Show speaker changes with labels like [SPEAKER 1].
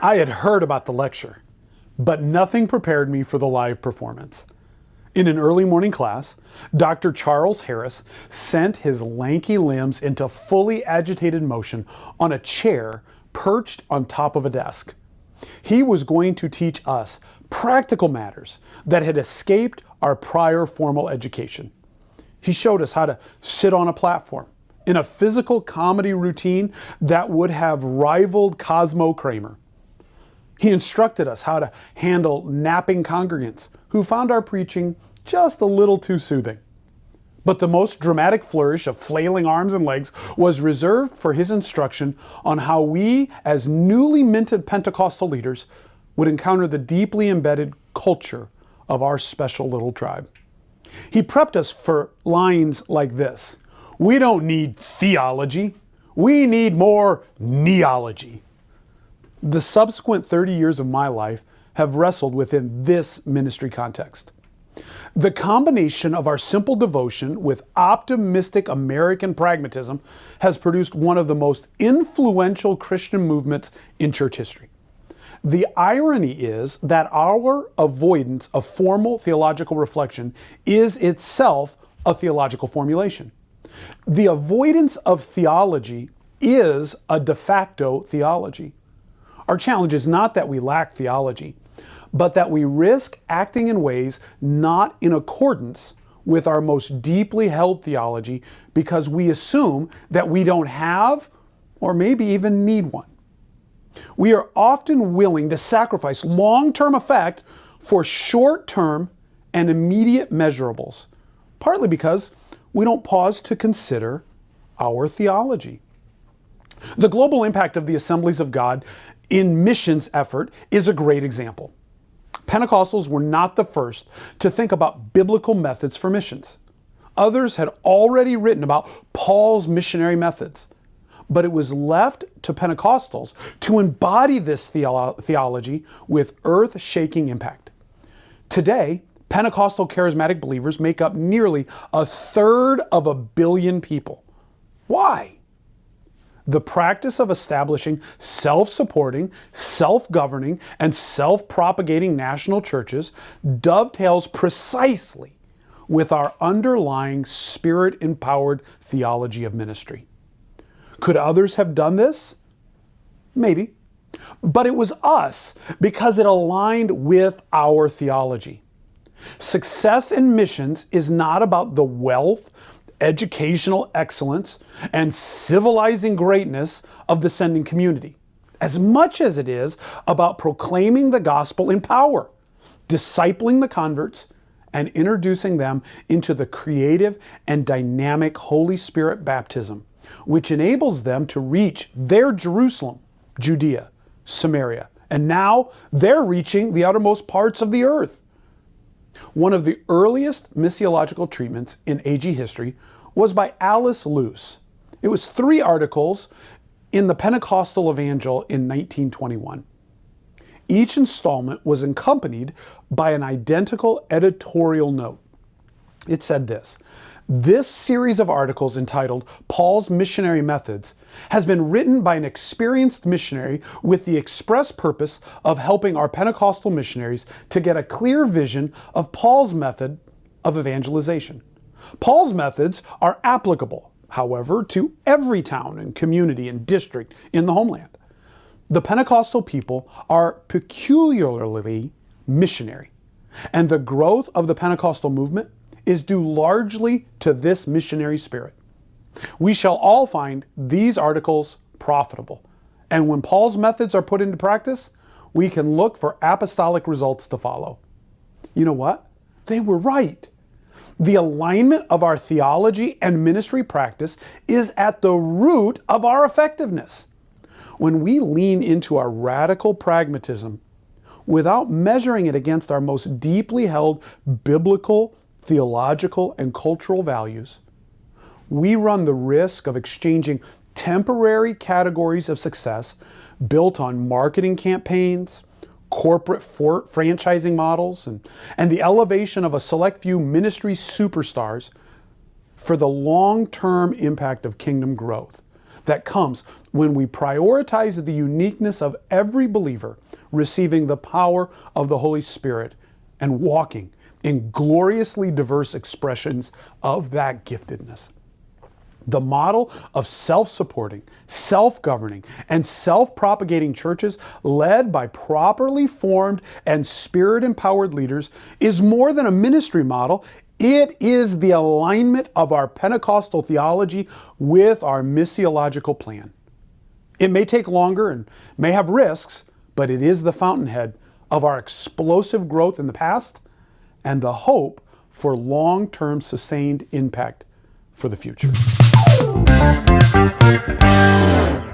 [SPEAKER 1] I had heard about the lecture, but nothing prepared me for the live performance. In an early morning class, Dr. Charles Harris sent his lanky limbs into fully agitated motion on a chair perched on top of a desk. He was going to teach us practical matters that had escaped our prior formal education. He showed us how to sit on a platform in a physical comedy routine that would have rivaled Cosmo Kramer. He instructed us how to handle napping congregants who found our preaching just a little too soothing. But the most dramatic flourish of flailing arms and legs was reserved for his instruction on how we, as newly minted Pentecostal leaders, would encounter the deeply embedded culture of our special little tribe. He prepped us for lines like this: "We don't need theology, we need more neology." The subsequent 30 years of my life have wrestled within this ministry context. The combination of our simple devotion with optimistic American pragmatism has produced one of the most influential Christian movements in church history. The irony is that our avoidance of formal theological reflection is itself a theological formulation. The avoidance of theology is a de facto theology. Our challenge is not that we lack theology, but that we risk acting in ways not in accordance with our most deeply held theology because we assume that we don't have or maybe even need one. We are often willing to sacrifice long-term effect for short-term and immediate measurables, partly because we don't pause to consider our theology. The global impact of the Assemblies of God in missions effort is a great example. Pentecostals were not the first to think about biblical methods for missions. Others had already written about Paul's missionary methods, but it was left to Pentecostals to embody this theology with earth-shaking impact. Today, Pentecostal charismatic believers make up nearly 1/3 of a billion people. Why? The practice of establishing self-supporting, self-governing, and self-propagating national churches dovetails precisely with our underlying Spirit-empowered theology of ministry. Could others have done this? Maybe. But it was us because it aligned with our theology. Success in missions is not about the wealth, educational excellence, and civilizing greatness of the sending community, as much as it is about proclaiming the gospel in power, discipling the converts, and introducing them into the creative and dynamic Holy Spirit baptism, which enables them to reach their Jerusalem, Judea, Samaria, and now they're reaching the uttermost parts of the earth. One of the earliest missiological treatments in AG history was by Alice Luce. It was 3 articles in the Pentecostal Evangel in 1921. Each installment was accompanied by an identical editorial note. It said this: "This series of articles entitled Paul's Missionary Methods has been written by an experienced missionary with the express purpose of helping our Pentecostal missionaries to get a clear vision of Paul's method of evangelization. Paul's methods are applicable, however, to every town and community and district in the homeland. The Pentecostal people are peculiarly missionary, and the growth of the Pentecostal movement is due largely to this missionary spirit. We shall all find these articles profitable, and when Paul's methods are put into practice, we can look for apostolic results to follow." You know what? They were right. The alignment of our theology and ministry practice is at the root of our effectiveness. When we lean into our radical pragmatism without measuring it against our most deeply held biblical, theological, and cultural values, we run the risk of exchanging temporary categories of success built on marketing campaigns, corporate franchising models, and the elevation of a select few ministry superstars for the long-term impact of kingdom growth that comes when we prioritize the uniqueness of every believer receiving the power of the Holy Spirit and walking in gloriously diverse expressions of that giftedness. The model of self-supporting, self-governing, and self-propagating churches led by properly formed and Spirit-empowered leaders is more than a ministry model. It is the alignment of our Pentecostal theology with our missiological plan. It may take longer and may have risks, but it is the fountainhead of our explosive growth in the past and the hope for long-term sustained impact for the future.